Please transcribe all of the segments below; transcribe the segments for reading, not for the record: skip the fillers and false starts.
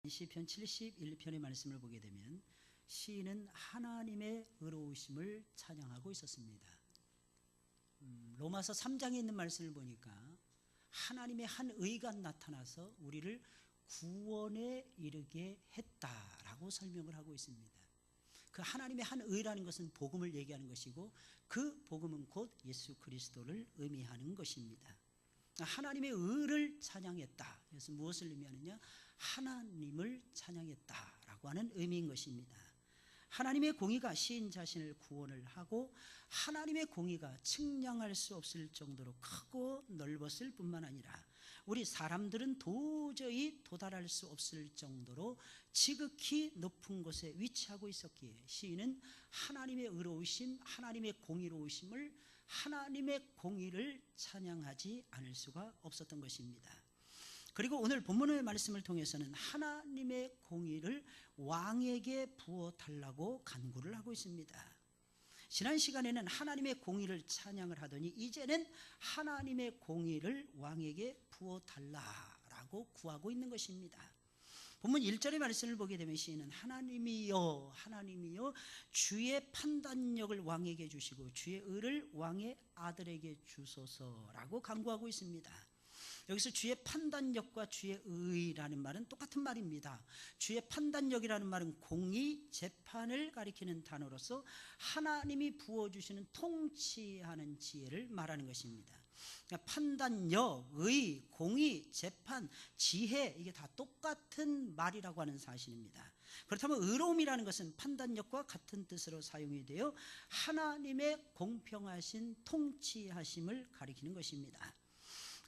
시편 71편의 말씀을 보게 되면 시인은 하나님의 의로우심을 찬양하고 있었습니다. 로마서 3장에 있는 말씀을 보니까 하나님의 한 의가 나타나서 우리를 구원에 이르게 했다라고 설명을 하고 있습니다. 그 하나님의 한 의라는 것은 복음을 얘기하는 것이고, 그 복음은 곧 예수 그리스도를 의미하는 것입니다. 하나님의 의를 찬양했다. 그래서 무엇을 의미하느냐? 하나님을 찬양했다라고 하는 의미인 것입니다. 하나님의 공의가 시인 자신을 구원을 하고, 하나님의 공의가 측량할 수 없을 정도로 크고 넓었을 뿐만 아니라 우리 사람들은 도저히 도달할 수 없을 정도로 지극히 높은 곳에 위치하고 있었기에 시인은 하나님의 의로우심, 하나님의 공의로우심을, 하나님의 공의를 찬양하지 않을 수가 없었던 것입니다. 그리고 오늘 본문의 말씀을 통해서는 하나님의 공의를 왕에게 부어 달라고 간구를 하고 있습니다. 지난 시간에는 하나님의 공의를 찬양을 하더니 이제는 하나님의 공의를 왕에게 부어 달라라고 구하고 있는 것입니다. 본문 1절의 말씀을 보게 되면 시인은 하나님이여 하나님이여 주의 판단력을 왕에게 주시고 주의 의를 왕의 아들에게 주소서라고 간구하고 있습니다. 여기서 주의 판단력과 주의 의라는 말은 똑같은 말입니다. 주의 판단력이라는 말은 공의, 재판을 가리키는 단어로서 하나님이 부어주시는 통치하는 지혜를 말하는 것입니다. 그러니까 판단력, 의, 공의, 재판, 지혜, 이게 다 똑같은 말이라고 하는 사실입니다. 그렇다면 의로움이라는 것은 판단력과 같은 뜻으로 사용이 되어 하나님의 공평하신 통치하심을 가리키는 것입니다.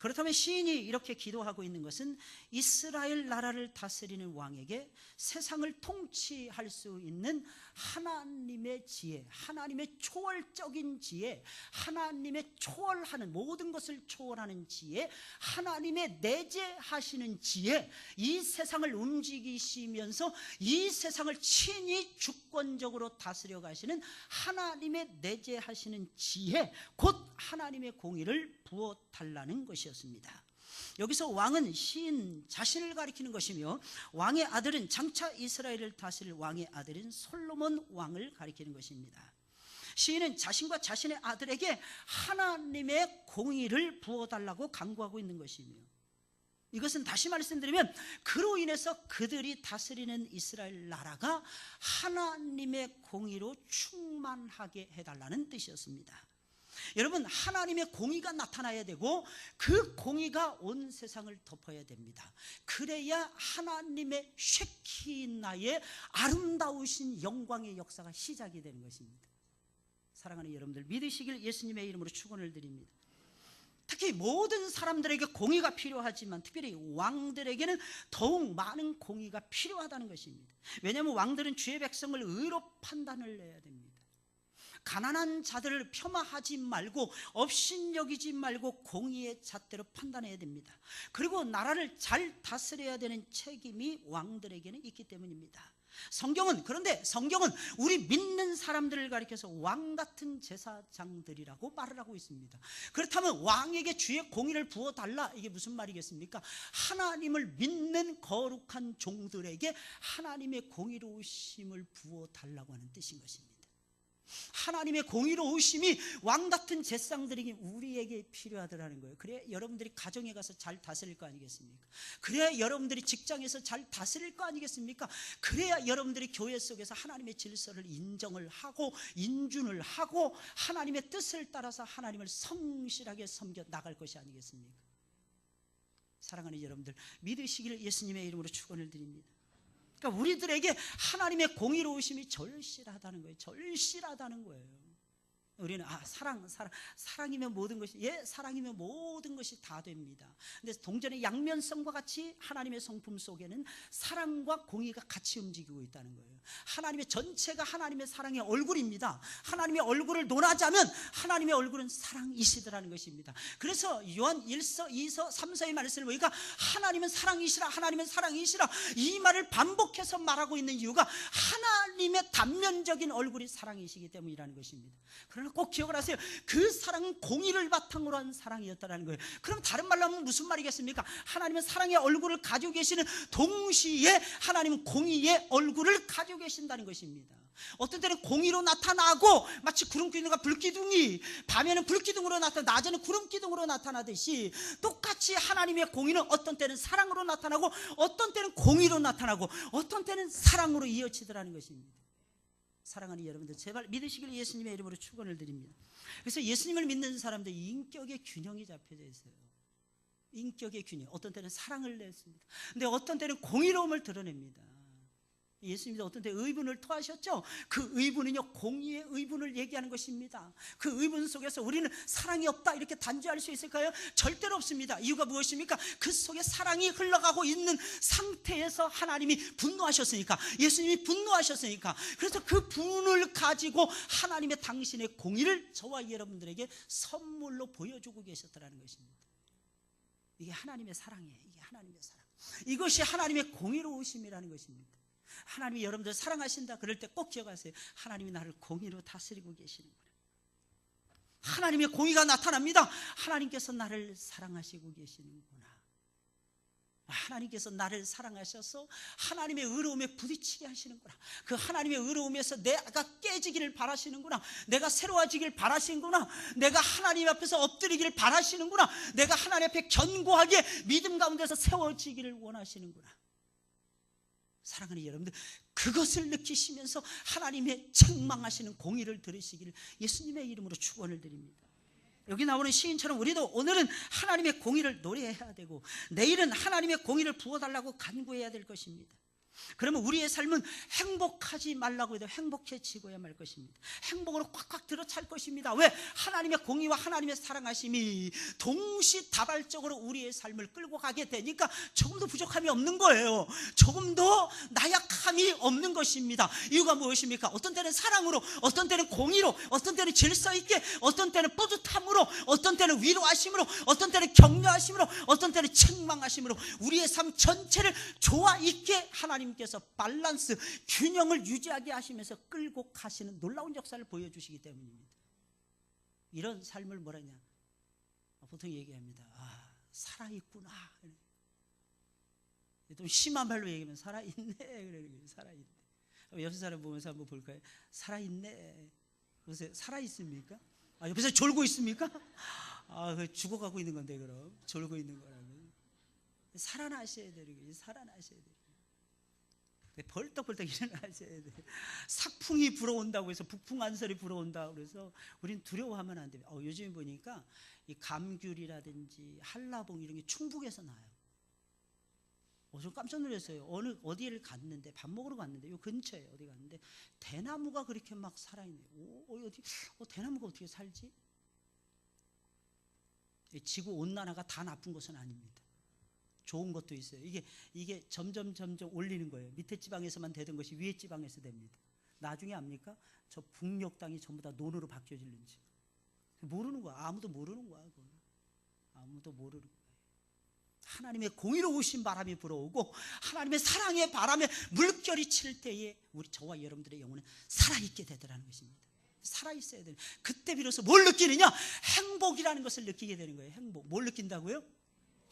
그렇다면 시인이 이렇게 기도하고 있는 것은 이스라엘 나라를 다스리는 왕에게 세상을 통치할 수 있는 하나님의 지혜, 하나님의 초월적인 지혜, 하나님의 초월하는 모든 것을 초월하는 지혜, 하나님의 내재하시는 지혜, 이 세상을 움직이시면서 이 세상을 친히 주권적으로 다스려 가시는 하나님의 내재하시는 지혜, 곧 하나님의 공의를 부어 달라는 것이었습니다. 여기서 왕은 시인 자신을 가리키는 것이며, 왕의 아들은 장차 이스라엘을 다스릴 왕의 아들인 솔로몬 왕을 가리키는 것입니다. 시인은 자신과 자신의 아들에게 하나님의 공의를 부어달라고 간구하고 있는 것이며, 이것은 다시 말씀드리면 그로 인해서 그들이 다스리는 이스라엘 나라가 하나님의 공의로 충만하게 해달라는 뜻이었습니다. 여러분, 하나님의 공의가 나타나야 되고 그 공의가 온 세상을 덮어야 됩니다. 그래야 하나님의 쉐키나의 아름다우신 영광의 역사가 시작이 되는 것입니다. 사랑하는 여러분들, 믿으시길 예수님의 이름으로 축원을 드립니다. 특히 모든 사람들에게 공의가 필요하지만 특별히 왕들에게는 더욱 많은 공의가 필요하다는 것입니다. 왜냐하면 왕들은 주의 백성을 의로 판단을 해야 됩니다. 가난한 자들을 폄하하지 말고 업신여기지 말고 공의의 잣대로 판단해야 됩니다. 그리고 나라를 잘 다스려야 되는 책임이 왕들에게는 있기 때문입니다. 그런데 성경은 우리 믿는 사람들을 가리켜서 왕 같은 제사장들이라고 말을 하고 있습니다. 그렇다면 왕에게 주의 공의를 부어달라, 이게 무슨 말이겠습니까? 하나님을 믿는 거룩한 종들에게 하나님의 공의로우심을 부어달라고 하는 뜻인 것입니다. 하나님의 공의로우심이 왕같은 제사장들에게 우리에게 필요하더라는 거예요. 그래야 여러분들이 가정에 가서 잘 다스릴 거 아니겠습니까? 그래야 여러분들이 직장에서 잘 다스릴 거 아니겠습니까? 그래야 여러분들이 교회 속에서 하나님의 질서를 인정을 하고 인준을 하고 하나님의 뜻을 따라서 하나님을 성실하게 섬겨 나갈 것이 아니겠습니까? 사랑하는 여러분들, 믿으시기를 예수님의 이름으로 축원을 드립니다. 그러니까 우리들에게 하나님의 공의로우심이 절실하다는 거예요. 절실하다는 거예요. 우리는 사랑이면 모든 것이, 사랑이면 모든 것이 다 됩니다. 근데 동전의 양면성과 같이 하나님의 성품 속에는 사랑과 공의가 같이 움직이고 있다는 거예요. 하나님의 전체가 하나님의 사랑의 얼굴입니다. 하나님의 얼굴을 논하자면 하나님의 얼굴은 사랑이시더라는 것입니다. 그래서 요한 1서, 2서, 3서의 말씀을 보니까 하나님은 사랑이시라, 하나님은 사랑이시라, 이 말을 반복해서 말하고 있는 이유가 하나님의 단면적인 얼굴이 사랑이시기 때문이라는 것입니다. 그러나 그러나 꼭 기억을 하세요. 그 사랑은 공의를 바탕으로 한 사랑이었다는 거예요. 그럼 다른 말로 하면 무슨 말이겠습니까? 하나님은 사랑의 얼굴을 가지고 계시는 동시에 하나님은 공의의 얼굴을 가지고 계신다는 것입니다. 어떤 때는 공의로 나타나고 마치 구름기둥과 불기둥이 밤에는 불기둥으로 나타나고 낮에는 구름기둥으로 나타나듯이 똑같이 하나님의 공의는 어떤 때는 사랑으로 나타나고 어떤 때는 공의로 나타나고 어떤 때는 사랑으로 이어지더라는 것입니다. 사랑하는 여러분들, 제발 믿으시길 예수님의 이름으로 축원을 드립니다. 그래서 예수님을 믿는 사람들 인격의 균형이 잡혀져 있어요. 인격의 균형. 어떤 때는 사랑을 냈습니다. 근데 어떤 때는 공의로움을 드러냅니다. 예수님도 어떤 때 의분을 토하셨죠? 그 의분은요, 공의의 의분을 얘기하는 것입니다. 그 의분 속에서 우리는 사랑이 없다 이렇게 단죄할 수 있을까요? 절대로 없습니다. 이유가 무엇입니까? 그 속에 사랑이 흘러가고 있는 상태에서 하나님이 분노하셨으니까, 예수님이 분노하셨으니까, 그래서 그 분을 가지고 하나님의 당신의 공의를 저와 여러분들에게 선물로 보여주고 계셨다는 것입니다. 이게 하나님의 사랑이에요. 이게 하나님의 사랑. 이것이 하나님의 공의로우심이라는 것입니다. 하나님이 여러분들 사랑하신다 그럴 때 꼭 기억하세요. 하나님이 나를 공의로 다스리고 계시는구나. 하나님의 공의가 나타납니다. 하나님께서 나를 사랑하시고 계시는구나. 하나님께서 나를 사랑하셔서 하나님의 의로움에 부딪히게 하시는구나. 그 하나님의 의로움에서 내가 깨지기를 바라시는구나. 내가 새로워지기를 바라시는구나. 내가 하나님 앞에서 엎드리기를 바라시는구나. 내가 하나님 앞에 견고하게 믿음 가운데서 세워지기를 원하시는구나. 사랑하는 여러분들, 그것을 느끼시면서 하나님의 책망하시는 공의를 들으시기를 예수님의 이름으로 축원을 드립니다. 여기 나오는 시인처럼 우리도 오늘은 하나님의 공의를 노래해야 되고 내일은 하나님의 공의를 부어달라고 간구해야 될 것입니다. 그러면 우리의 삶은 행복하지 말라고 해도 행복해지고야 말 것입니다. 행복으로 꽉꽉 들어찰 것입니다. 왜? 하나님의 공의와 하나님의 사랑하심이 동시다발적으로 우리의 삶을 끌고 가게 되니까 조금도 부족함이 없는 거예요. 조금도 나약함이 없는 것입니다. 이유가 무엇입니까? 어떤 때는 사랑으로, 어떤 때는 공의로, 어떤 때는 질서 있게, 어떤 때는 뿌듯함으로, 어떤 때는 위로하심으로, 어떤 때는 격려하심으로, 어떤 때는 책망하심으로 우리의 삶 전체를 조화 있게 하나님께서 밸런스, 균형을 유지하게 하시면서 끌고 가시는 놀라운 역사를 보여주시기 때문입니다. 이런 삶을 뭐라냐, 보통 얘기합니다. 살아있구나. 좀 심한 말로 얘기하면 살아있네. 살아있네. 옆에 사람 보면서 한번 볼까요? 살아있네. 보세요. 살아있습니까? 옆에서 졸고 있습니까? 죽어가고 있는 건데, 그럼 졸고 있는 거라면 살아나셔야 되는 거예요. 살아나셔야 돼요. 벌떡벌떡 일어나셔야 돼요. 삭풍이 불어온다고 해서 북풍안설이 불어온다고 그래서 우린 두려워하면 안 돼요. 요즘 보니까 이 감귤이라든지 한라봉 이런 게 충북에서 나요. 저 깜짝 놀랐어요. 어디를 갔는데, 밥 먹으러 갔는데, 요 근처에 어디 갔는데 대나무가 그렇게 막 살아있네요. 대나무가 어떻게 살지? 지구 온난화가 다 나쁜 것은 아닙니다. 좋은 것도 있어요. 이게 점점 올리는 거예요. 밑에 지방에서만 되던 것이 위에 지방에서 됩니다. 나중에 압니까? 저 북녘 땅이 전부 다 논으로 바뀌어질는지 모르는 거야. 아무도 모르는 거야. 그건. 아무도 모르는 거야. 하나님의 공의로우신 바람이 불어오고 하나님의 사랑의 바람에 물결이 칠 때에 저와 여러분들의 영혼은 살아있게 되더라는 것입니다. 살아있어야 되는. 그때 비로소 뭘 느끼느냐? 행복이라는 것을 느끼게 되는 거예요. 행복. 뭘 느낀다고요?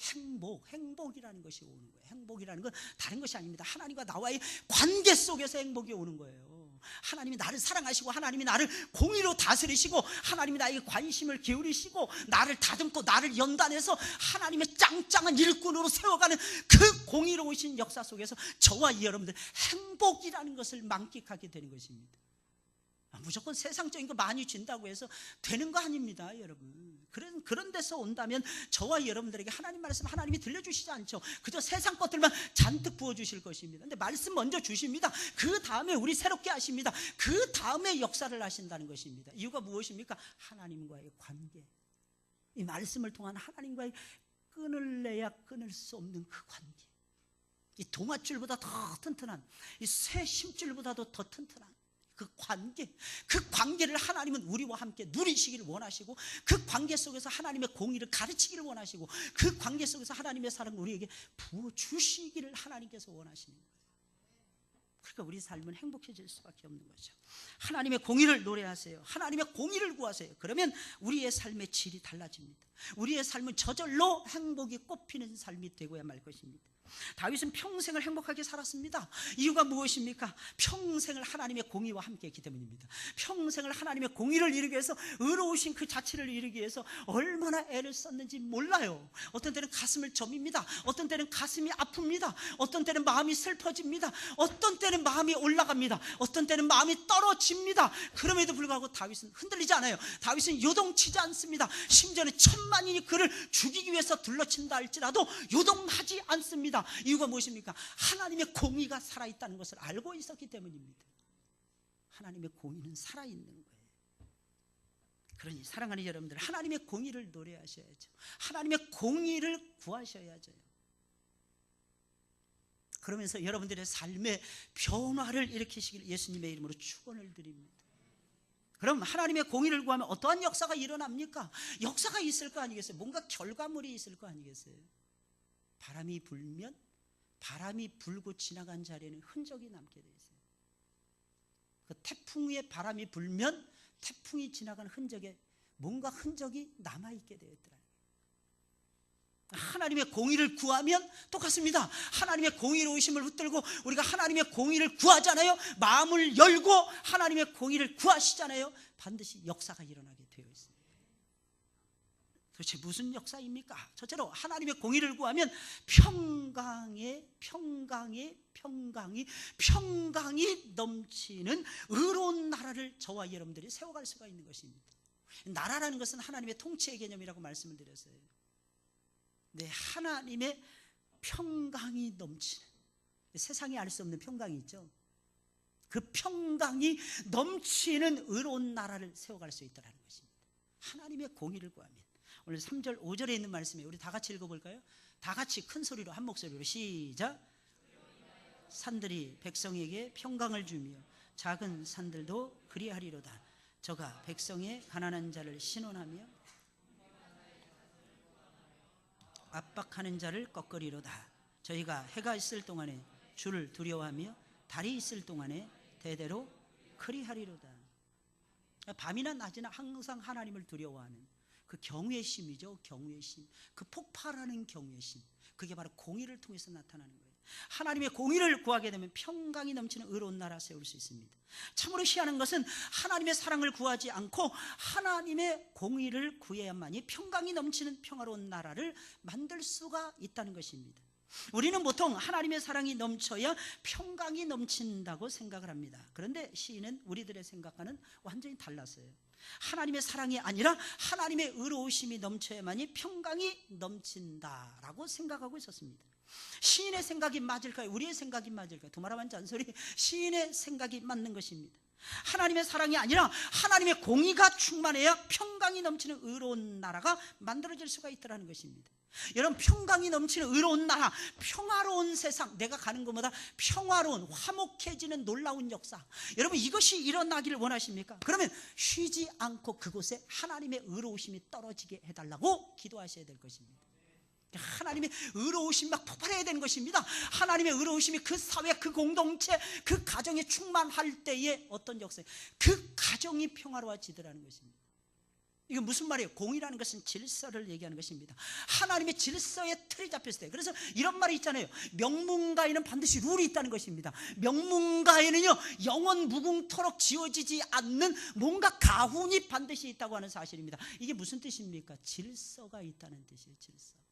행복이라는 것이 오는 거예요. 행복이라는 건 다른 것이 아닙니다. 하나님과 나와의 관계 속에서 행복이 오는 거예요. 하나님이 나를 사랑하시고 하나님이 나를 공의로 다스리시고 하나님이 나에게 관심을 기울이시고 나를 다듬고 나를 연단해서 하나님의 짱짱한 일꾼으로 세워가는 그 공의로우신 역사 속에서 저와 여러분들 행복이라는 것을 만끽하게 되는 것입니다. 무조건 세상적인 거 많이 준다고 해서 되는 거 아닙니다, 여러분. 그런 데서 온다면 저와 여러분들에게 하나님 말씀 하나님이 들려주시지 않죠. 그저 세상 것들만 잔뜩 부어주실 것입니다. 근데 말씀 먼저 주십니다. 그 다음에 우리 새롭게 하십니다. 그 다음에 역사를 하신다는 것입니다. 이유가 무엇입니까? 하나님과의 관계. 이 말씀을 통한 하나님과의 끊을래야 끊을 수 없는 그 관계. 이 동아줄보다 더 튼튼한, 이 새 심줄보다도 더 튼튼한 그 관계를 하나님은 우리와 함께 누리시기를 원하시고 그 관계 속에서 하나님의 공의를 가르치기를 원하시고 그 관계 속에서 하나님의 사랑을 우리에게 부어주시기를 하나님께서 원하시는 거예요. 그러니까 우리 삶은 행복해질 수밖에 없는 거죠. 하나님의 공의를 노래하세요. 하나님의 공의를 구하세요. 그러면 우리의 삶의 질이 달라집니다. 우리의 삶은 저절로 행복이 꽃피는 삶이 되고야 말 것입니다. 다윗은 평생을 행복하게 살았습니다. 이유가 무엇입니까? 평생을 하나님의 공의와 함께 했기 때문입니다. 평생을 하나님의 공의를 이루기 위해서, 의로우신 그 자체를 이루기 위해서 얼마나 애를 썼는지 몰라요. 어떤 때는 가슴을 점입니다. 어떤 때는 가슴이 아픕니다. 어떤 때는 마음이 슬퍼집니다. 어떤 때는 마음이 올라갑니다. 어떤 때는 마음이 떨어집니다. 그럼에도 불구하고 다윗은 흔들리지 않아요. 다윗은 요동치지 않습니다. 심지어는 천만인이 그를 죽이기 위해서 둘러친다 할지라도 요동하지 않습니다. 이유가 무엇입니까? 하나님의 공의가 살아있다는 것을 알고 있었기 때문입니다. 하나님의 공의는 살아있는 거예요. 그러니 사랑하는 여러분들, 하나님의 공의를 노래하셔야죠. 하나님의 공의를 구하셔야죠. 그러면서 여러분들의 삶의 변화를 일으키시길 예수님의 이름으로 축원을 드립니다. 그럼 하나님의 공의를 구하면 어떠한 역사가 일어납니까? 역사가 있을 거 아니겠어요? 뭔가 결과물이 있을 거 아니겠어요? 바람이 불면 바람이 불고 지나간 자리에는 흔적이 남게 돼 있어요. 그 태풍 위에 바람이 불면 태풍이 지나간 흔적에 뭔가 흔적이 남아있게 되었더라고요. 하나님의 공의를 구하면 똑같습니다. 하나님의 공의로우심을 붙들고 우리가 하나님의 공의를 구하잖아요. 마음을 열고 하나님의 공의를 구하시잖아요. 반드시 역사가 일어나게 되어 있습니다. 도대체 무슨 역사입니까? 첫째로 하나님의 공의를 구하면 평강이 넘치는 의로운 나라를 저와 여러분들이 세워갈 수가 있는 것입니다. 나라라는 것은 하나님의 통치의 개념이라고 말씀을 드렸어요. 네, 하나님의 평강이 넘치는, 세상이 알 수 없는 평강이 있죠. 그 평강이 넘치는 의로운 나라를 세워갈 수 있다는 것입니다. 하나님의 공의를 구하면. 오늘 3절 5절에 있는 말씀에 우리 다 같이 읽어볼까요? 다 같이 큰 소리로 한 목소리로 시작. 산들이 백성에게 평강을 주며 작은 산들도 그리하리로다. 저가 백성의 가난한 자를 신원하며 압박하는 자를 꺾으리로다. 저희가 해가 있을 동안에 주를 두려워하며 달이 있을 동안에 대대로 그리하리로다. 밤이나 낮이나 항상 하나님을 두려워하는 그 경외의 심이죠. 경외의 심, 그 폭발하는 경외의 심, 그게 바로 공의를 통해서 나타나는 거예요. 하나님의 공의를 구하게 되면 평강이 넘치는 의로운 나라 세울 수 있습니다. 참으로 희한한 것은 하나님의 사랑을 구하지 않고 하나님의 공의를 구해야만이 평강이 넘치는 평화로운 나라를 만들 수가 있다는 것입니다. 우리는 보통 하나님의 사랑이 넘쳐야 평강이 넘친다고 생각을 합니다. 그런데 시인은 우리들의 생각과는 완전히 달랐어요. 하나님의 사랑이 아니라 하나님의 의로우심이 넘쳐야만이 평강이 넘친다라고 생각하고 있었습니다. 시인의 생각이 맞을까요? 우리의 생각이 맞을까요? 두말하면 잔소리. 시인의 생각이 맞는 것입니다. 하나님의 사랑이 아니라 하나님의 공의가 충만해야 평강이 넘치는 의로운 나라가 만들어질 수가 있다는 것입니다. 여러분, 평강이 넘치는 의로운 나라, 평화로운 세상, 내가 가는 것보다 평화로운, 화목해지는 놀라운 역사, 여러분 이것이 일어나기를 원하십니까? 그러면 쉬지 않고 그곳에 하나님의 의로우심이 떨어지게 해달라고 기도하셔야 될 것입니다. 하나님의 의로우심이 막 폭발해야 되는 것입니다. 하나님의 의로우심이 그 사회, 그 공동체, 그 가정에 충만할 때에 어떤 역사, 그 가정이 평화로워지더라는 것입니다. 이게 무슨 말이에요? 공의라는 것은 질서를 얘기하는 것입니다. 하나님의 질서의 틀이 잡혔을 때, 그래서 이런 말이 있잖아요. 명문가에는 반드시 룰이 있다는 것입니다. 명문가에는요, 영원 무궁토록 지워지지 않는 뭔가 가훈이 반드시 있다고 하는 사실입니다. 이게 무슨 뜻입니까? 질서가 있다는 뜻이에요. 질서.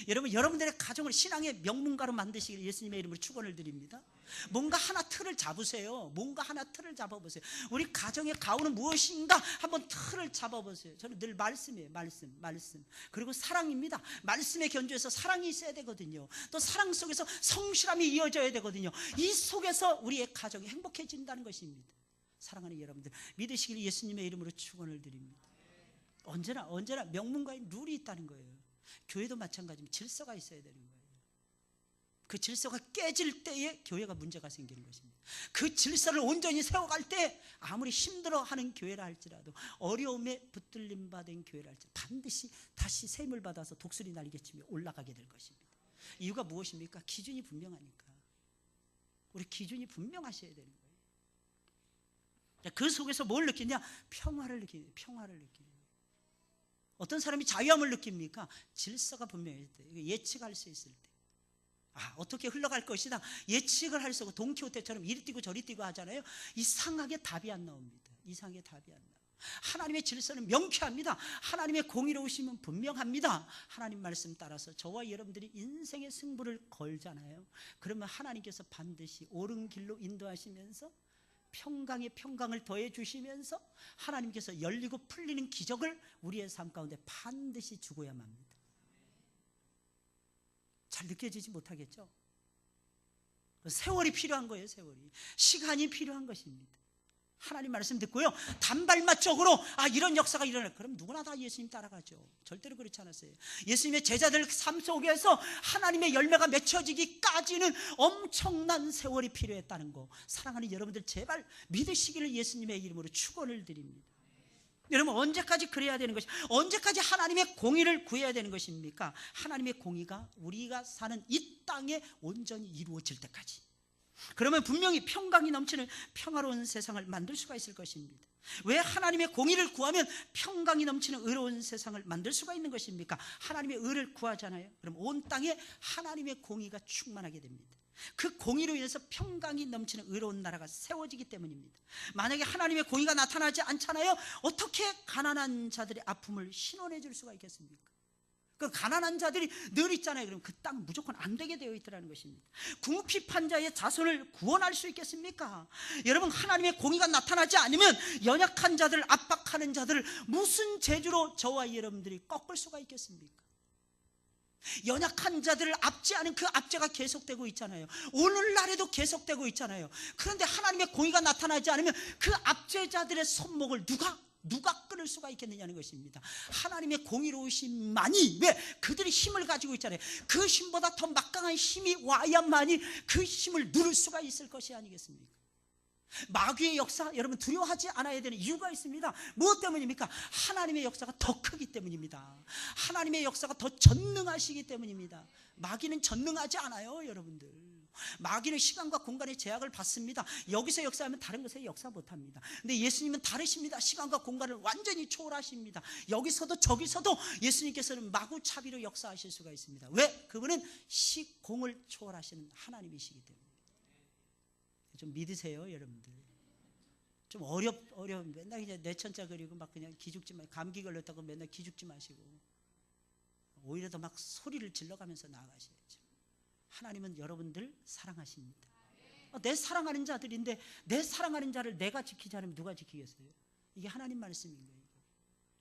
여러분, 여러분들의 가정을 신앙의 명문가로 만드시길 예수님의 이름으로 축원을 드립니다. 뭔가 하나 틀을 잡으세요. 뭔가 하나 틀을 잡아보세요. 우리 가정의 가훈은 무엇인가 한번 틀을 잡아보세요. 저는 늘 말씀이에요. 말씀. 그리고 사랑입니다. 말씀의 견주에서 사랑이 있어야 되거든요. 또 사랑 속에서 성실함이 이어져야 되거든요. 이 속에서 우리의 가정이 행복해진다는 것입니다. 사랑하는 여러분들, 믿으시길 예수님의 이름으로 축원을 드립니다. 언제나 명문가의 룰이 있다는 거예요. 교회도 마찬가지입니다. 질서가 있어야 되는 거예요. 그 질서가 깨질 때에 교회가 문제가 생기는 것입니다. 그 질서를 온전히 세워갈 때 아무리 힘들어하는 교회라 할지라도, 어려움에 붙들림 받은 교회라 할지라도 반드시 다시 샘을 받아서 독수리 날개치며 올라가게 될 것입니다. 이유가 무엇입니까? 기준이 분명하니까. 우리 기준이 분명하셔야 되는 거예요. 그 속에서 뭘 느끼냐? 평화를 느끼는 거예요. 평화를 느끼는 거예요. 어떤 사람이 자유함을 느낍니까? 질서가 분명할 때, 예측할 수 있을 때. 어떻게 흘러갈 것이다 예측을 할 수 없고, 돈키호테처럼 이리 뛰고 저리 뛰고 하잖아요. 이상하게 답이 안 나옵니다. 이상하게 답이 안 나와요. 하나님의 질서는 명쾌합니다. 하나님의 공의로우심은 분명합니다. 하나님 말씀 따라서 저와 여러분들이 인생의 승부를 걸잖아요. 그러면 하나님께서 반드시 옳은 길로 인도하시면서 평강에 평강을 더해 주시면서 하나님께서 열리고 풀리는 기적을 우리의 삶 가운데 반드시 주고야만 합니다. 잘 느껴지지 못하겠죠? 세월이 필요한 거예요. 세월이, 시간이 필요한 것입니다. 하나님 말씀 듣고요, 단발마적으로 이런 역사가 일어날, 그럼 누구나 다 예수님 따라가죠. 절대로 그렇지 않았어요. 예수님의 제자들 삶 속에서 하나님의 열매가 맺혀지기까지는 엄청난 세월이 필요했다는 거, 사랑하는 여러분들 제발 믿으시기를 예수님의 이름으로 축원을 드립니다. 여러분, 언제까지 그래야 되는 것이, 언제까지 하나님의 공의를 구해야 되는 것입니까? 하나님의 공의가 우리가 사는 이 땅에 온전히 이루어질 때까지. 그러면 분명히 평강이 넘치는 평화로운 세상을 만들 수가 있을 것입니다. 왜 하나님의 공의를 구하면 평강이 넘치는 의로운 세상을 만들 수가 있는 것입니까? 하나님의 의를 구하잖아요. 그럼 온 땅에 하나님의 공의가 충만하게 됩니다. 그 공의로 인해서 평강이 넘치는 의로운 나라가 세워지기 때문입니다. 만약에 하나님의 공의가 나타나지 않잖아요. 어떻게 가난한 자들의 아픔을 신원해 줄 수가 있겠습니까? 그 가난한 자들이 늘 있잖아요. 그럼 그 땅 무조건 안 되게 되어 있더라는 것입니다. 궁핍한 자의 자손을 구원할 수 있겠습니까? 여러분, 하나님의 공의가 나타나지 않으면 연약한 자들, 압박하는 자들을 무슨 재주로 저와 여러분들이 꺾을 수가 있겠습니까? 연약한 자들을 압제하는 그 압제가 계속되고 있잖아요. 오늘날에도 계속되고 있잖아요. 그런데 하나님의 공의가 나타나지 않으면 그 압제자들의 손목을 누가 끊을 수가 있겠느냐는 것입니다. 하나님의 공의로우심만이, 왜? 그들이 힘을 가지고 있잖아요. 그 힘보다 더 막강한 힘이 와야만이 그 힘을 누를 수가 있을 것이 아니겠습니까? 마귀의 역사, 여러분 두려워하지 않아야 되는 이유가 있습니다. 무엇 때문입니까? 하나님의 역사가 더 크기 때문입니다. 하나님의 역사가 더 전능하시기 때문입니다. 마귀는 전능하지 않아요, 여러분들. 마귀는 시간과 공간의 제약을 받습니다. 여기서 역사하면 다른 곳에 역사 못합니다. 근데 예수님은 다르십니다. 시간과 공간을 완전히 초월하십니다. 여기서도 저기서도 예수님께서는 마구차비로 역사하실 수가 있습니다. 왜? 그분은 시공을 초월하시는 하나님이시기 때문에. 좀 믿으세요, 여러분들. 좀 어려운, 맨날 그냥 내천자 그리고 막 그냥 기죽지 마시고, 감기 걸렸다고 맨날 기죽지 마시고, 오히려 더 막 소리를 질러가면서 나아가셔야죠. 하나님은 여러분들 사랑하십니다. 내 사랑하는 자들인데 내 사랑하는 자를 내가 지키지 않으면 누가 지키겠어요? 이게 하나님 말씀인 거예요.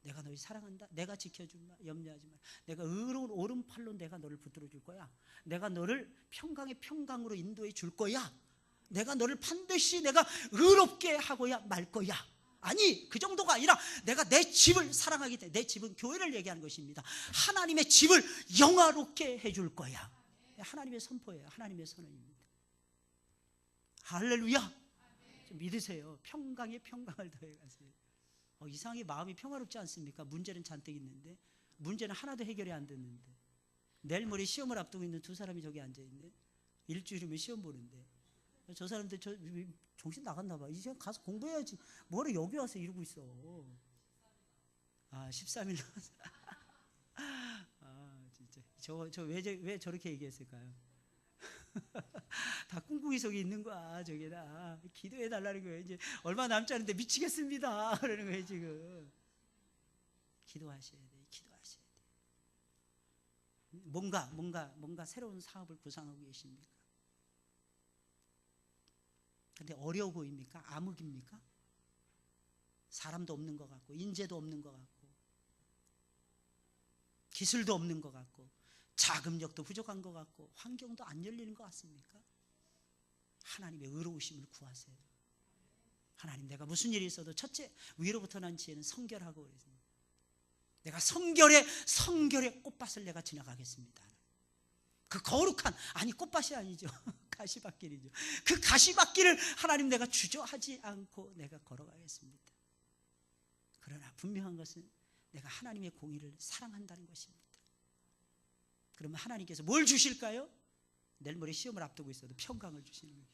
내가 너희 사랑한다. 내가 지켜주마. 염려하지 마. 내가 의로운 오른팔로 내가 너를 붙들어 줄 거야. 내가 너를 평강의 평강으로 인도해 줄 거야. 내가 너를 반드시 내가 의롭게 하고야 말 거야. 아니, 그 정도가 아니라 내가 내 집을 사랑하기 때문에, 내 집은 교회를 얘기하는 것입니다. 하나님의 집을 영화롭게 해줄 거야. 하나님의 선포예요. 하나님의 선언입니다. 할렐루야. 좀 믿으세요. 평강에 평강을 더해가세요. 이상하게 마음이 평화롭지 않습니까? 문제는 잔뜩 있는데, 문제는 하나도 해결이 안 됐는데, 내일 모레 시험을 앞두고 있는 두 사람이 저기 앉아있네. 일주일이면 시험 보는데, 저 사람들 정신 나갔나 봐. 이제 가서 공부해야지. 뭐래 여기 와서 이러고 있어. 13일 남았어. 진짜. 왜 저렇게 얘기했을까요? 다 꿍꿍이 속에 있는 거야, 저게 다. 기도해 달라는 거예요. 이제 얼마 남지 않은데 미치겠습니다. 그러는 거예요, 지금. 기도하셔야 돼. 기도하셔야 돼. 뭔가 새로운 사업을 구상하고 계십니까? 근데 어려워 보입니까? 암흑입니까? 사람도 없는 것 같고, 인재도 없는 것 같고, 기술도 없는 것 같고, 자금력도 부족한 것 같고, 환경도 안 열리는 것 같습니까? 하나님의 의로우심을 구하세요. 하나님, 내가 무슨 일이 있어도 첫째, 위로부터 난 지혜는 성결하고 그랬습니다. 내가 성결의 꽃밭을 내가 지나가겠습니다. 그 거룩한, 꽃밭이 아니죠. 가시밭길이죠. 그 가시밭길을 하나님 내가 주저하지 않고 내가 걸어가겠습니다. 그러나 분명한 것은 내가 하나님의 공의를 사랑한다는 것입니다. 그러면 하나님께서 뭘 주실까요? 내일 모레 시험을 앞두고 있어도 평강을 주시는 거예요.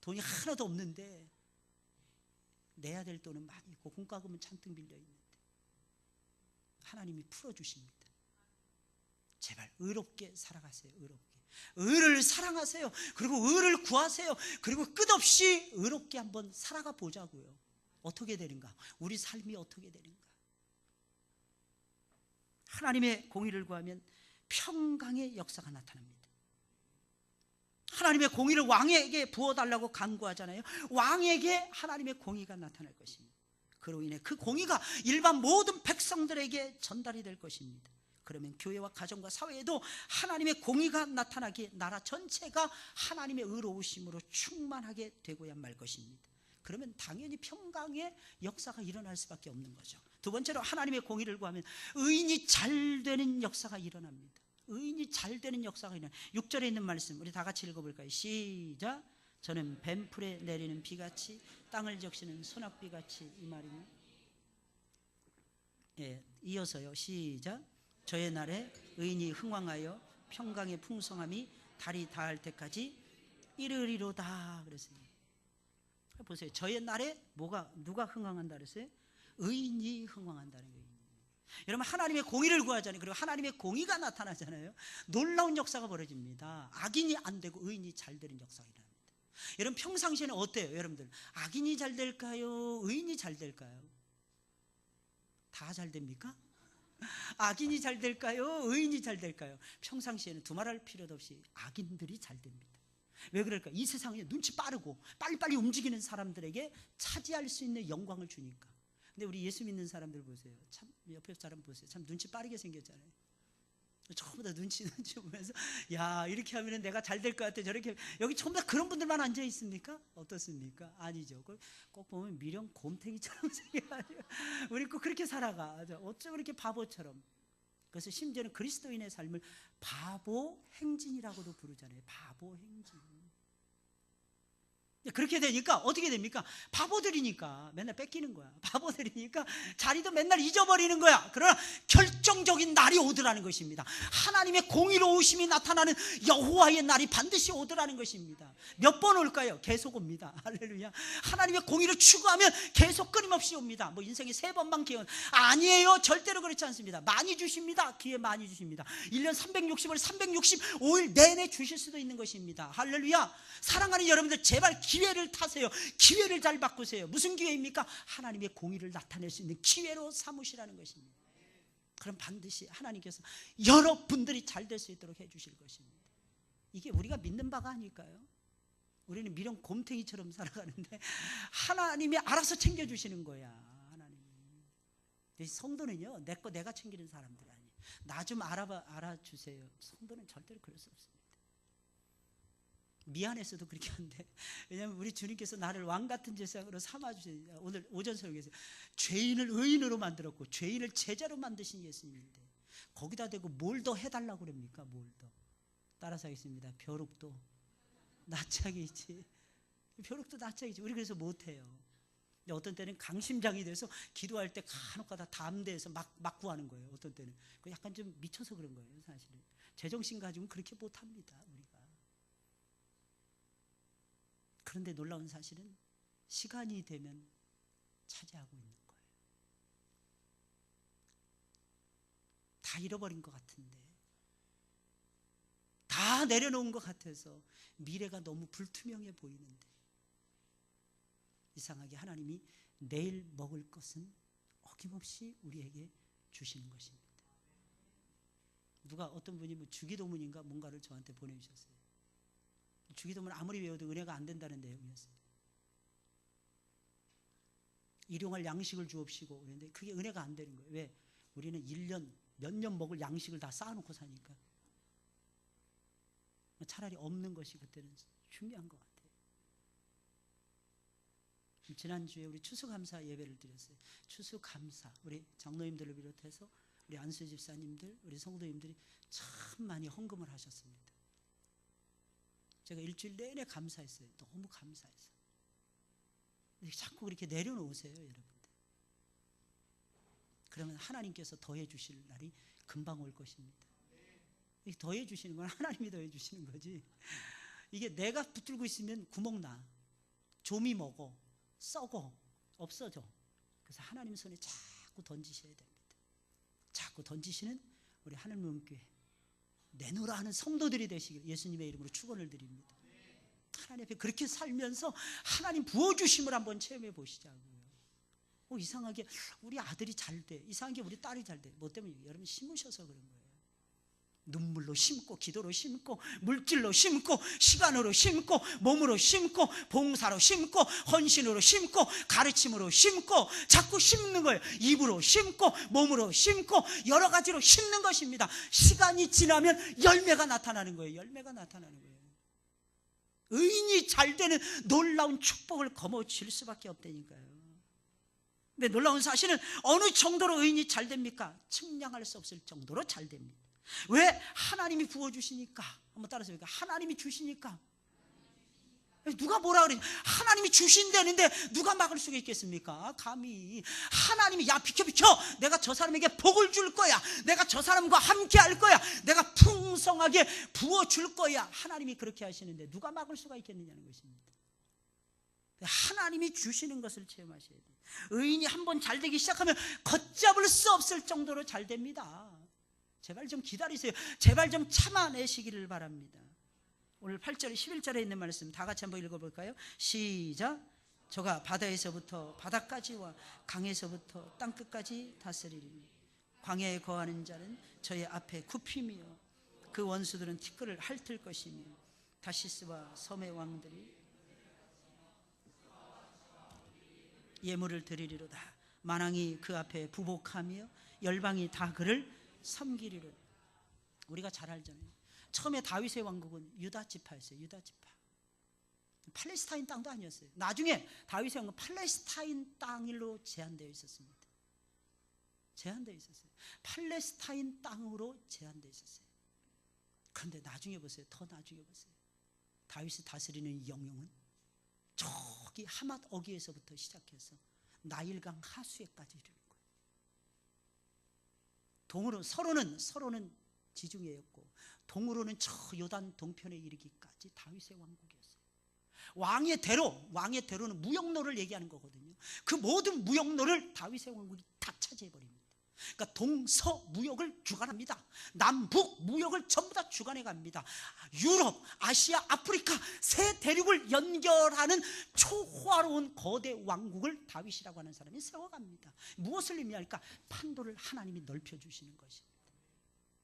돈이 하나도 없는데 내야 될 돈은 많이 있고 공과금은 잔뜩 밀려 있는데 하나님이 풀어주십니다. 제발 의롭게 살아가세요. 의롭게. 의를 사랑하세요. 그리고 의를 구하세요. 그리고 끝없이 의롭게 한번 살아가 보자고요. 어떻게 되는가? 우리 삶이 어떻게 되는가? 하나님의 공의를 구하면 평강의 역사가 나타납니다. 하나님의 공의를 왕에게 부어달라고 간구하잖아요. 왕에게 하나님의 공의가 나타날 것입니다. 그로 인해 그 공의가 일반 모든 백성들에게 전달이 될 것입니다. 그러면 교회와 가정과 사회에도 하나님의 공의가 나타나기에 나라 전체가 하나님의 의로우심으로 충만하게 되고야 말 것입니다. 그러면 당연히 평강의 역사가 일어날 수밖에 없는 거죠. 두 번째로 하나님의 공의를 구하면 의인이 잘 되는 역사가 일어납니다. 의인이 잘 되는 역사가 일어납니다. 6절에 있는 말씀 우리 다 같이 읽어볼까요? 시작. 저는 뱀풀에 내리는 비같이 땅을 적시는 소낙비같이, 이 말이면 이어서요. 시작. 저의 날에 의인이 흥왕하여 평강의 풍성함이 달이 닿을 때까지 이르리로다 그랬습니다. 보세요. 저의 날에 누가 흥왕한다 그랬어요? 의인이 흥왕한다는 거예요. 여러분 하나님의 공의를 구하잖아요. 그리고 하나님의 공의가 나타나잖아요. 놀라운 역사가 벌어집니다. 악인이 안 되고 의인이 잘 되는 역사가 일어납니다. 여러분 평상시에는 어때요? 여러분들 악인이 잘 될까요? 의인이 잘 될까요? 다 잘 됩니까? 악인이 잘 될까요? 의인이 잘 될까요? 평상시에는 두말할 필요도 없이 악인들이 잘 됩니다. 왜 그럴까? 이 세상에 눈치 빠르고 빨리빨리 움직이는 사람들에게 차지할 수 있는 영광을 주니까. 근데 우리 예수 믿는 사람들 보세요. 참 옆에 사람 보세요. 참 눈치 빠르게 생겼잖아요. 전부 다 눈치 보면서 야 이렇게 하면 내가 잘 될 것 같아. 저렇게 여기 전부 다 그런 분들만 앉아 있습니까? 어떻습니까? 아니죠. 꼭 보면 미련 곰탱이처럼 생겨가지고 우리 꼭 그렇게 살아가. 어쩜 그렇게 바보처럼. 그래서 심지어는 그리스도인의 삶을 바보 행진이라고도 부르잖아요. 바보 행진. 그렇게 되니까 어떻게 됩니까? 바보들이니까 맨날 뺏기는 거야. 바보들이니까 자리도 맨날 잊어버리는 거야. 그러나 결정적인 날이 오더라는 것입니다. 하나님의 공의로우심이 나타나는 여호와의 날이 반드시 오더라는 것입니다. 몇 번 올까요? 계속 옵니다. 할렐루야. 하나님의 공의를 추구하면 계속 끊임없이 옵니다. 뭐 인생에 3번만 기회 아니에요. 절대로 그렇지 않습니다. 많이 주십니다. 기회 많이 주십니다. 1년 360을 365일 내내 주실 수도 있는 것입니다. 할렐루야. 사랑하는 여러분들 제발 기회를 타세요. 기회를 잘 바꾸세요. 무슨 기회입니까? 하나님의 공의를 나타낼 수 있는 기회로 삼으시라는 것입니다. 그럼 반드시 하나님께서 여러분들이 잘 될 수 있도록 해주실 것입니다. 이게 우리가 믿는 바가 아닐까요? 우리는 미련 곰탱이처럼 살아가는데 하나님이 알아서 챙겨주시는 거야. 하나님이. 성도는요 내 거 내가 챙기는 사람들 아니에요. 나 좀 알아주세요. 성도는 절대로 그럴 수 없습니다. 미안해서도 그렇게 한데, 왜냐하면 우리 주님께서 나를 왕 같은 제사장으로 삼아주세요. 오늘 오전 설교에서 죄인을 의인으로 만들었고 죄인을 제자로 만드신 예수님인데 거기다 대고 뭘 더 해달라고 그럽니까? 뭘 더. 따라서 하겠습니다. 벼룩도 낯짝이지. 벼룩도 낯짝이지. 우리 그래서 못해요. 근데 어떤 때는 강심장이 돼서 기도할 때 간혹가다 담대해서 막 구하는 거예요. 어떤 때는 약간 좀 미쳐서 그런 거예요. 사실은 제정신 가지고는 그렇게 못합니다. 우리가. 그런데 놀라운 사실은 시간이 되면 차지하고 있는 거예요. 다 잃어버린 것 같은데, 다 내려놓은 것 같아서 미래가 너무 불투명해 보이는데, 이상하게 하나님이 내일 먹을 것은 어김없이 우리에게 주시는 것입니다. 누가 어떤 분이 뭐 주기도문인가 뭔가를 저한테 보내주셨어요. 주기도문 아무리 외워도 은혜가 안 된다는 내용이었어요. 일용할 양식을 주옵시고 그런데 그게 은혜가 안 되는 거예요. 왜? 우리는 1년 몇 년 먹을 양식을 다 쌓아놓고 사니까. 차라리 없는 것이 그때는 중요한 것 같아요. 지난주에 우리 추수감사 예배를 드렸어요. 추수감사 우리 장로님들을 비롯해서 우리 안수 집사님들, 우리 성도님들이 참 많이 헌금을 하셨습니다. 제가 일주일 내내 감사했어요. 너무 감사해서. 자꾸 그렇게 내려놓으세요, 여러분들. 그러면 하나님께서 더해 주실 날이 금방 올 것입니다. 더해 주시는 건 하나님이 더해 주시는 거지. 이게 내가 붙들고 있으면 구멍 나. 좀이 먹어, 썩어, 없어져. 그래서 하나님 손에 자꾸 던지셔야 됩니다. 자꾸 던지시는 우리 하늘문교회 내놓으라 하는 성도들이 되시길 예수님의 이름으로 축원을 드립니다. 하나님 앞에 그렇게 살면서 하나님 부어주심을 한번 체험해 보시자고요. 이상하게 우리 아들이 잘 돼, 이상하게 우리 딸이 잘 돼. 뭐 때문에? 여러분 심으셔서 그런 거예요. 눈물로 심고, 기도로 심고, 물질로 심고, 시간으로 심고, 몸으로 심고, 봉사로 심고, 헌신으로 심고, 가르침으로 심고, 자꾸 심는 거예요. 입으로 심고, 몸으로 심고, 여러 가지로 심는 것입니다. 시간이 지나면 열매가 나타나는 거예요. 열매가 나타나는 거예요. 의인이 잘 되는 놀라운 축복을 거머쥘 수밖에 없다니까요. 근데 놀라운 사실은 어느 정도로 의인이 잘 됩니까? 측량할 수 없을 정도로 잘 됩니다. 왜? 하나님이 부어주시니까. 한번 따라서 해볼까요? 하나님이 주시니까. 누가 뭐라 그러지? 하나님이 주신다는데 누가 막을 수가 있겠습니까? 감히 하나님이 야 비켜 내가 저 사람에게 복을 줄 거야, 내가 저 사람과 함께 할 거야, 내가 풍성하게 부어줄 거야. 하나님이 그렇게 하시는데 누가 막을 수가 있겠느냐는 것입니다. 하나님이 주시는 것을 체험하셔야 돼요. 의인이 한번 잘 되기 시작하면 걷잡을 수 없을 정도로 잘 됩니다. 제발 좀 기다리세요. 제발 좀 참아내시기를 바랍니다. 오늘 8절 11절에 있는 말씀 다 같이 한번 읽어볼까요? 시작. 저가 바다에서부터 바다까지와 강에서부터 땅끝까지 다스리리니 광야에 거하는 자는 저의 앞에 굽히며 그 원수들은 티끌을 핥을 것이며 다시스와 섬의 왕들이 예물을 드리리로다. 만왕이 그 앞에 부복하며 열방이 다 그를 섬기리로. 우리가 잘 알잖아요. 처음에 다윗의 왕국은 유다 지파였어요. 유다 지파. 팔레스타인 땅도 아니었어요. 나중에 다윗의 왕국은 팔레스타인 땅으로 제한되어 있었습니다. 제한되어 있었어요. 팔레스타인 땅으로 제한되어 있었어요. 그런데 나중에 보세요. 더 나중에 보세요. 다윗이 다스리는 영역은 저기 하맛 어귀에서부터 시작해서 나일강 하수에까지 이르는 거예요. 동으로 서로는 지중해였고 동으로는 저 요단 동편에 이르기까지 다윗의 왕국이었어요. 왕의 대로는 무역로를 얘기하는 거거든요. 그 모든 무역로를 다윗의 왕국이 다 차지해버립니다. 그러니까 동서 무역을 주관합니다. 남북 무역을 전부 다 주관해 갑니다. 유럽, 아시아, 아프리카 세 대륙을 연결하는 초화로운 거대 왕국을 다윗이라고 하는 사람이 세워갑니다. 무엇을 의미할까? 판도를 하나님이 넓혀주시는 것입니다.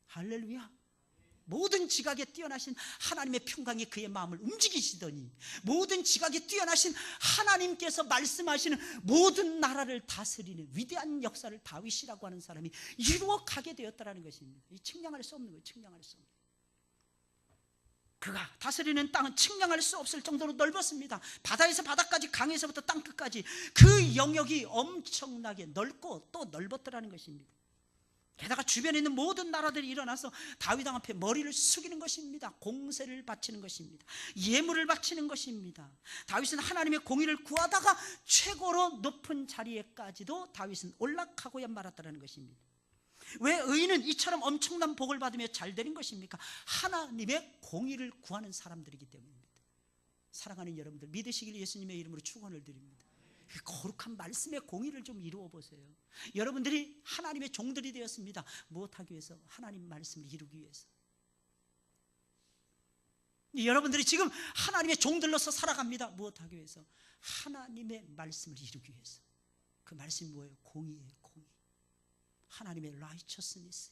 할렐루야. 모든 지각에 뛰어나신 하나님의 평강이 그의 마음을 움직이시더니 모든 지각에 뛰어나신 하나님께서 말씀하시는 모든 나라를 다스리는 위대한 역사를 다윗이라고 하는 사람이 이루어가게 되었다는 것입니다. 이 측량할 수 없는 거예요. 측량할 수 없는 거예요. 그가 다스리는 땅은 측량할 수 없을 정도로 넓었습니다. 바다에서 바다까지 강에서부터 땅끝까지 그 영역이 엄청나게 넓고 또 넓었더라는 것입니다. 게다가 주변에 있는 모든 나라들이 일어나서 다윗 왕 앞에 머리를 숙이는 것입니다. 공세를 바치는 것입니다. 예물을 바치는 것입니다. 다윗은 하나님의 공의를 구하다가 최고로 높은 자리에까지도 다윗은 올라가고야 말았다는 것입니다. 왜 의인은 이처럼 엄청난 복을 받으며 잘 되는 것입니까? 하나님의 공의를 구하는 사람들이기 때문입니다. 사랑하는 여러분들, 믿으시길 예수님의 이름으로 축원을 드립니다. 거룩한 말씀의 공의를 좀 이루어 보세요. 여러분들이 하나님의 종들이 되었습니다. 무엇하기 위해서? 하나님 말씀을 이루기 위해서. 여러분들이 지금 하나님의 종들로서 살아갑니다. 무엇하기 위해서? 하나님의 말씀을 이루기 위해서. 그 말씀이 뭐예요? 공의예요. 공의. 하나님의 righteousness.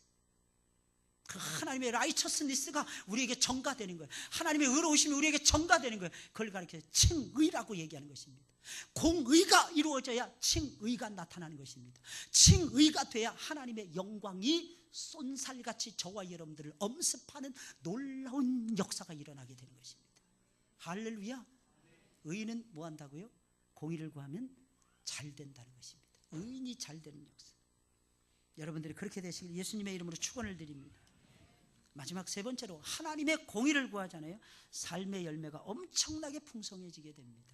그 하나님의 라이처스니스가 우리에게 전가되는 거예요. 하나님의 의로우심이 우리에게 전가되는 거예요. 그걸 가리켜서 칭의라고 얘기하는 것입니다. 공의가 이루어져야 칭의가 나타나는 것입니다. 칭의가 돼야 하나님의 영광이 쏜살같이 저와 여러분들을 엄습하는 놀라운 역사가 일어나게 되는 것입니다. 할렐루야. 의인은 뭐 한다고요? 공의를 구하면 잘 된다는 것입니다. 의인이 잘 되는 역사. 여러분들이 그렇게 되시길 예수님의 이름으로 축원을 드립니다. 마지막 세 번째로 하나님의 공의를 구하잖아요. 삶의 열매가 엄청나게 풍성해지게 됩니다.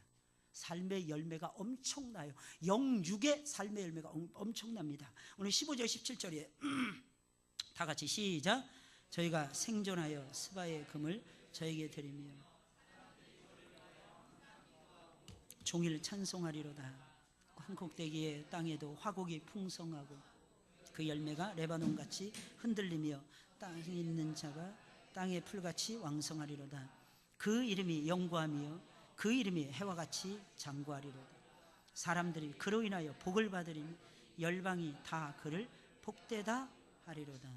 삶의 열매가 엄청나요. 영육의 삶의 열매가 엄청납니다. 오늘 15절 17절에 다 같이 시작. 저희가 생존하여 스바의 금을 저에게 드리며 종일 찬송하리로다. 한 꼭대기의 땅에도 화곡이 풍성하고 그 열매가 레바논같이 흔들리며 땅에 있는 자가 땅의 풀같이 왕성하리로다. 그 이름이 영구하며 그 이름이 해와 같이 장구하리로다. 사람들이 그로 인하여 복을 받으리니 열방이 다 그를 복되다 하리로다.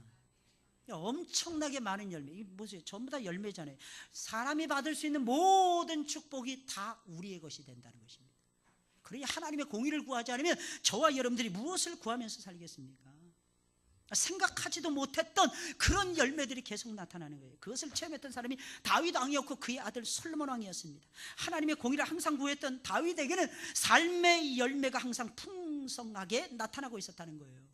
엄청나게 많은 열매. 이게 뭐지? 전부 다 열매잖아요. 사람이 받을 수 있는 모든 축복이 다 우리의 것이 된다는 것입니다. 그러니 하나님의 공의를 구하지 않으면 저와 여러분들이 무엇을 구하면서 살겠습니까? 생각하지도 못했던 그런 열매들이 계속 나타나는 거예요. 그것을 체험했던 사람이 다윗 왕이었고 그의 아들 솔로몬 왕이었습니다. 하나님의 공의를 항상 구했던 다윗에게는 삶의 열매가 항상 풍성하게 나타나고 있었다는 거예요.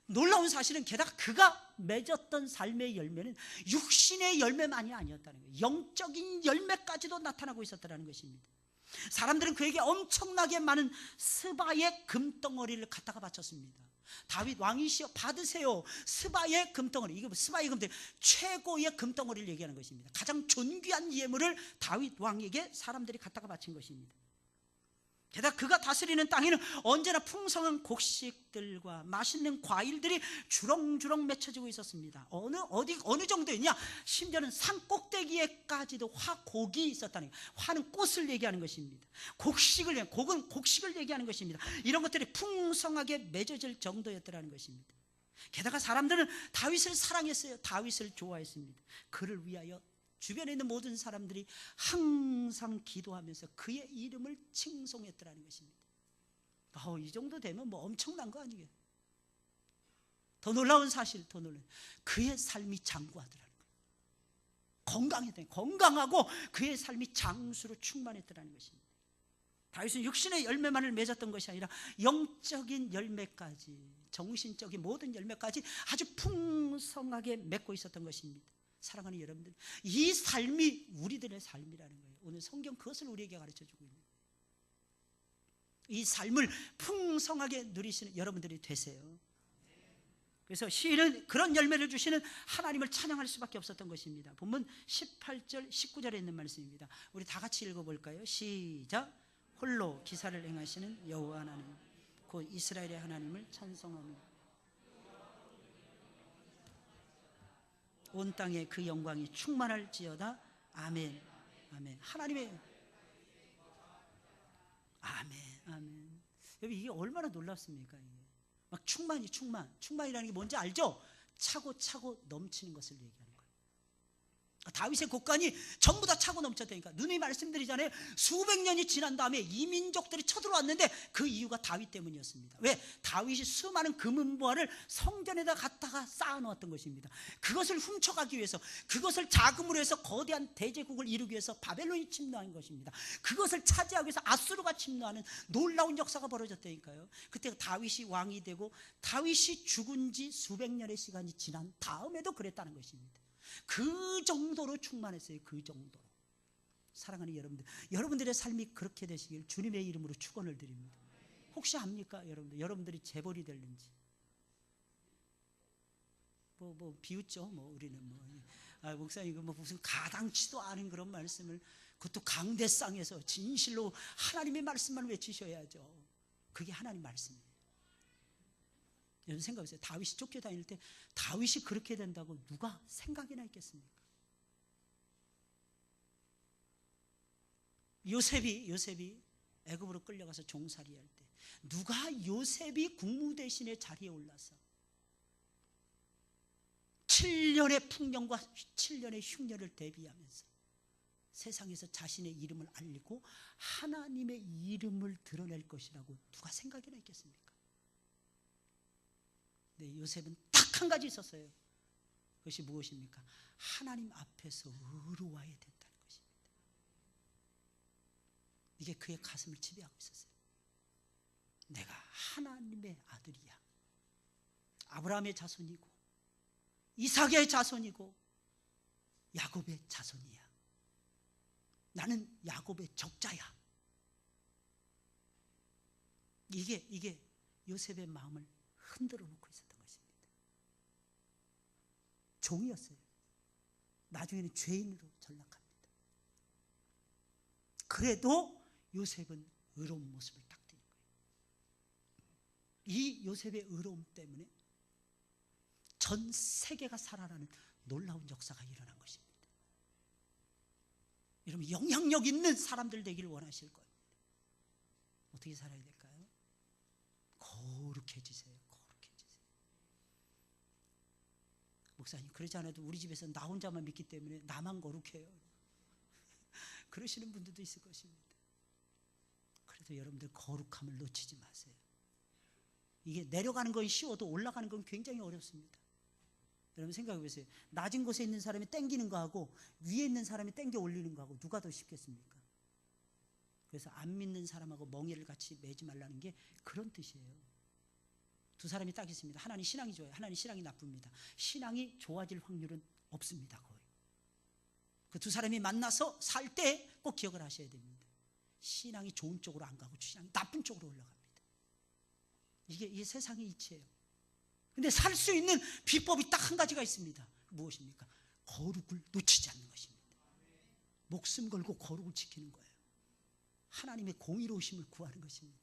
놀라운 사실은 게다가 그가 맺었던 삶의 열매는 육신의 열매만이 아니었다는 거예요. 영적인 열매까지도 나타나고 있었다는 것입니다. 사람들은 그에게 엄청나게 많은 스바의 금덩어리를 갖다가 바쳤습니다. 다윗 왕이시여 받으세요. 스바의 금덩어리. 이거 스바의 금덩어리, 최고의 금덩어리를 얘기하는 것입니다. 가장 존귀한 예물을 다윗 왕에게 사람들이 갖다가 바친 것입니다. 게다가 그가 다스리는 땅에는 언제나 풍성한 곡식들과 맛있는 과일들이 주렁주렁 맺혀지고 있었습니다. 어느 정도였냐? 심지어는 산 꼭대기에까지도 화곡이 있었다는 거예요. 화는 꽃을 얘기하는 것입니다. 곡은 곡식을 얘기하는 것입니다. 이런 것들이 풍성하게 맺어질 정도였다는 것입니다. 게다가 사람들은 다윗을 사랑했어요. 다윗을 좋아했습니다. 그를 위하여 주변에 있는 모든 사람들이 항상 기도하면서 그의 이름을 칭송했더라는 것입니다. 이 정도 되면 뭐 엄청난 거 아니에요? 더 놀라운 사실, 그의 삶이 장구하더라는 거예요. 건강하고 그의 삶이 장수로 충만했더라는 것입니다. 다윗은 육신의 열매만을 맺었던 것이 아니라 영적인 열매까지, 정신적인 모든 열매까지 아주 풍성하게 맺고 있었던 것입니다. 사랑하는 여러분들, 이 삶이 우리들의 삶이라는 거예요. 오늘 성경 그것을 우리에게 가르쳐주고 있는 거예요. 이 삶을 풍성하게 누리시는 여러분들이 되세요. 그래서 시인은 그런 열매를 주시는 하나님을 찬양할 수밖에 없었던 것입니다. 본문 18절 19절에 있는 말씀입니다. 우리 다 같이 읽어볼까요? 시작. 홀로 기사를 행하시는 여호와 하나님 곧 이스라엘의 하나님을 찬송하며 온 땅에 그 영광이 충만할지어다. 아멘. 아멘. 하나님의 아멘. 여러분, 이게 얼마나 놀랍습니까? 이게 막 충만이라는 게 뭔지 알죠? 차고 넘치는 것을 얘기하는 거예요. 다윗의 곳간이 전부 다 차고 넘쳤다니까. 누누이 말씀드리잖아요. 수백 년이 지난 다음에 이민족들이 쳐들어왔는데 그 이유가 다윗 때문이었습니다. 왜? 다윗이 수많은 금은보화를 성전에다 갖다가 쌓아놓았던 것입니다. 그것을 훔쳐가기 위해서, 그것을 자금으로 해서 거대한 대제국을 이루기 위해서 바벨론이 침노한 것입니다. 그것을 차지하기 위해서 아수르가 침노하는 놀라운 역사가 벌어졌다니까요. 그때 다윗이 왕이 되고 다윗이 죽은 지 수백 년의 시간이 지난 다음에도 그랬다는 것입니다. 그 정도로 충만했어요. 그 정도로. 사랑하는 여러분들, 여러분들의 삶이 그렇게 되시길 주님의 이름으로 축원을 드립니다. 혹시 압니까? 여러분들이 재벌이 될는지. 비웃죠. 우리는 목사님 무슨 가당치도 않은 그런 말씀을, 그것도 강대상에서 진실로 하나님의 말씀만 외치셔야죠. 그게 하나님 말씀이에요. 여러분 생각해보세요. 다윗이 쫓겨다닐 때 다윗이 그렇게 된다고 누가 생각이나 있겠습니까? 요셉이 애굽으로 끌려가서 종살이 할 때 누가 요셉이 국무대신의 자리에 올라서 7년의 풍년과 7년의 흉년을 대비하면서 세상에서 자신의 이름을 알리고 하나님의 이름을 드러낼 것이라고 누가 생각이나 있겠습니까? 네, 요셉은 딱 한 가지 있었어요. 그것이 무엇입니까? 하나님 앞에서 의로워야 된다는 것입니다. 이게 그의 가슴을 지배하고 있었어요. 내가 하나님의 아들이야. 아브라함의 자손이고 이삭의 자손이고 야곱의 자손이야. 나는 야곱의 적자야. 이게 요셉의 마음을 흔들어 놓고 있었던 것입니다. 종이었어요. 나중에는 죄인으로 전락합니다. 그래도 요셉은 의로운 모습을 딱 드린 거예요. 이 요셉의 의로움 때문에 전 세계가 살아나는 놀라운 역사가 일어난 것입니다. 여러분, 영향력 있는 사람들 되기를 원하실 겁니다. 어떻게 살아야 될까요? 거룩해지세요. 거룩해지세요. 목사님, 그러지 않아도 우리 집에서 나 혼자만 믿기 때문에 나만 거룩해요. 그러시는 분들도 있을 것입니다. 그래도 여러분들 거룩함을 놓치지 마세요. 이게 내려가는 건 쉬워도 올라가는 건 굉장히 어렵습니다. 여러분 생각해 보세요. 낮은 곳에 있는 사람이 땡기는 거하고 위에 있는 사람이 땡겨 올리는 거하고 누가 더 쉽겠습니까? 그래서 안 믿는 사람하고 멍에를 같이 매지 말라는 게 그런 뜻이에요. 두 사람이 딱 있습니다. 하나는 신앙이 좋아요. 하나는 신앙이 나쁩니다. 신앙이 좋아질 확률은 없습니다. 거의. 그 두 사람이 만나서 살 때 꼭 기억을 하셔야 됩니다. 신앙이 좋은 쪽으로 안 가고 신앙이 나쁜 쪽으로 올라갑니다. 이게 세상의 이치예요. 근데 살 수 있는 비법이 딱 한 가지가 있습니다. 무엇입니까? 거룩을 놓치지 않는 것입니다. 목숨 걸고 거룩을 지키는 거예요. 하나님의 공의로우심을 구하는 것입니다.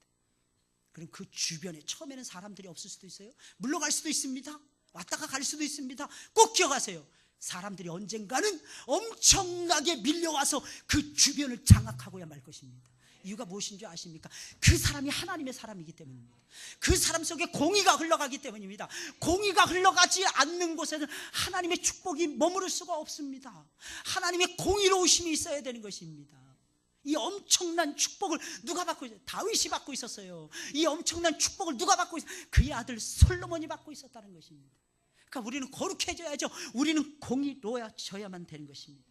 그럼 그 주변에 처음에는 사람들이 없을 수도 있어요. 물러갈 수도 있습니다. 왔다가 갈 수도 있습니다. 꼭 기억하세요. 사람들이 언젠가는 엄청나게 밀려와서 그 주변을 장악하고야 말 것입니다. 이유가 무엇인 줄 아십니까? 그 사람이 하나님의 사람이기 때문입니다. 그 사람 속에 공의가 흘러가기 때문입니다. 공의가 흘러가지 않는 곳에는 하나님의 축복이 머무를 수가 없습니다. 하나님의 공의로우심이 있어야 되는 것입니다. 이 엄청난 축복을 누가 받고 있어요? 다윗이 받고 있었어요. 이 엄청난 축복을 누가 받고 있어요? 그의 아들 솔로몬이 받고 있었다는 것입니다. 그러니까 우리는 거룩해져야죠. 우리는 공의로워져야만 되는 것입니다.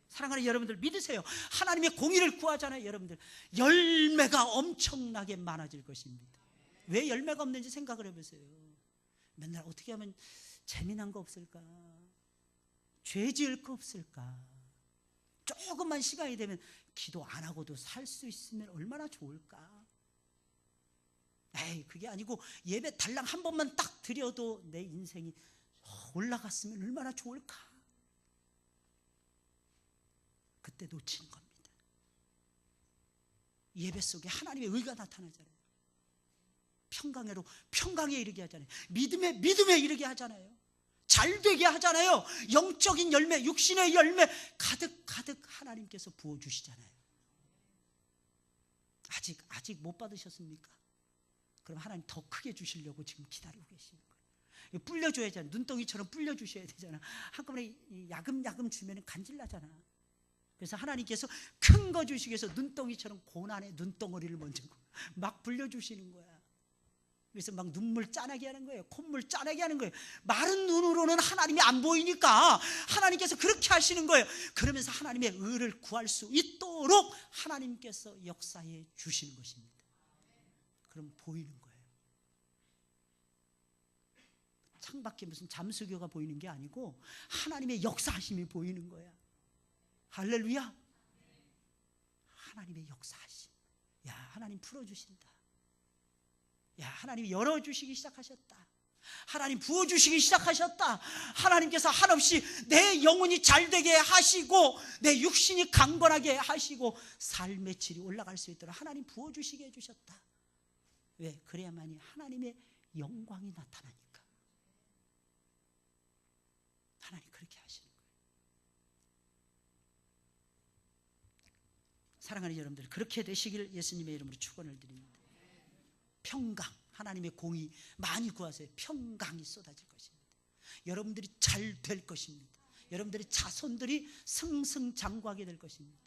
사랑하는 여러분들 믿으세요. 하나님의 공의를 구하잖아요. 여러분들 열매가 엄청나게 많아질 것입니다. 왜 열매가 없는지 생각을 해보세요. 맨날 어떻게 하면 재미난 거 없을까? 죄 지을 거 없을까? 조금만 시간이 되면 기도 안 하고도 살 수 있으면 얼마나 좋을까? 에이, 그게 아니고 예배 달랑 한 번만 딱 드려도 내 인생이 올라갔으면 얼마나 좋을까? 그때 놓치는 겁니다. 예배 속에 하나님의 의가 나타나잖아요. 평강에 이르게 하잖아요. 믿음에 이르게 하잖아요. 잘 되게 하잖아요. 영적인 열매, 육신의 열매 가득 하나님께서 부어주시잖아요. 아직 못 받으셨습니까? 그럼 하나님 더 크게 주시려고 지금 기다리고 계시는 거예요. 불려줘야 되잖아요. 눈덩이처럼 불려주셔야 되잖아. 한꺼번에 야금야금 주면 간질나잖아. 그래서 하나님께서 큰 거 주시기 위해서 눈덩이처럼 고난의 눈덩어리를 먼저 막 불려주시는 거야. 그래서 막 눈물 짜내게 하는 거예요. 콧물 짜내게 하는 거예요. 마른 눈으로는 하나님이 안 보이니까 하나님께서 그렇게 하시는 거예요. 그러면서 하나님의 의를 구할 수 있도록 하나님께서 역사해 주시는 것입니다. 그럼 보이는 거예요. 창밖에 무슨 잠수교가 보이는 게 아니고 하나님의 역사하심이 보이는 거야. 할렐루야. 하나님의 역사하심. 야, 하나님 풀어주신다. 야, 하나님이 열어주시기 시작하셨다. 하나님 부어주시기 시작하셨다. 하나님께서 한없이 내 영혼이 잘되게 하시고 내 육신이 강건하게 하시고 삶의 질이 올라갈 수 있도록 하나님 부어주시게 해주셨다. 왜? 그래야만이 하나님의 영광이 나타나니까. 하나님 그렇게 하시는 거예요. 사랑하는 여러분들, 그렇게 되시길 예수님의 이름으로 축원을 드립니다. 평강, 하나님의 공의 많이 구하세요. 평강이 쏟아질 것입니다. 여러분들이 잘 될 것입니다. 여러분들의 자손들이 승승장구하게 될 것입니다.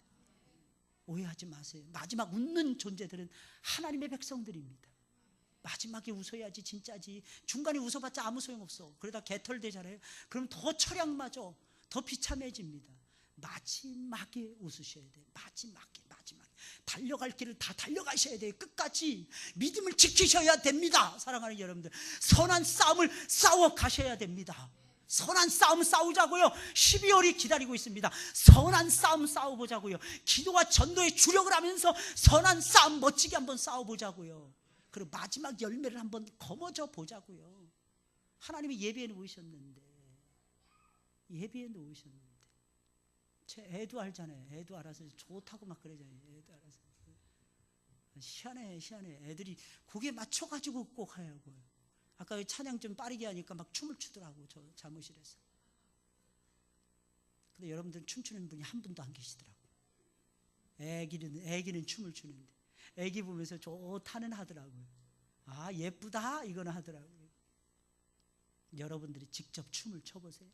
오해하지 마세요. 마지막 웃는 존재들은 하나님의 백성들입니다. 마지막에 웃어야지 진짜지. 중간에 웃어봤자 아무 소용없어. 그러다 개털되잖아요. 그럼 더 철양 맞아. 더 비참해집니다. 마지막에 웃으셔야 돼요. 마지막에. 달려갈 길을 다 달려가셔야 돼요. 끝까지 믿음을 지키셔야 됩니다. 사랑하는 여러분들, 선한 싸움을 싸워 가셔야 됩니다. 선한 싸움 싸우자고요. 12월이 기다리고 있습니다. 선한 싸움 싸워보자고요. 기도와 전도에 주력을 하면서 선한 싸움 멋지게 한번 싸워보자고요. 그리고 마지막 열매를 한번 거머쥐어 보자고요. 하나님이 예배에 놓으셨는데, 제 애도 알잖아요. 애도 알아서 좋다고 막 그러잖아요. 애도 알아서. 희한해. 애들이 거기에 맞춰가지고 꼭 하려고요. 아까 찬양 좀 빠르게 하니까 막 춤을 추더라고, 저 사무실에서. 근데 여러분들 춤추는 분이 한 분도 안 계시더라고. 애기는 춤을 추는데, 애기 보면서 좋다는 하더라고요. 아, 예쁘다 이거는 하더라고요. 여러분들이 직접 춤을 춰보세요.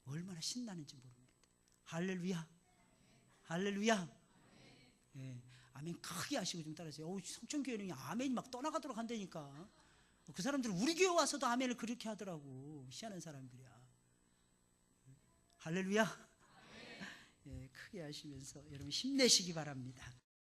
얼마나 신나는지 모릅니다. 할렐루야, 할렐루야. 예, 아멘 크게 하시고 좀 따라하세요. 성천교회는 아멘이 막 떠나가도록 한다니까. 그 사람들은 우리 교회 와서도 아멘을 그렇게 하더라고. 희한한 사람들이야. 할렐루야. 예, 크게 하시면서 여러분 힘내시기 바랍니다.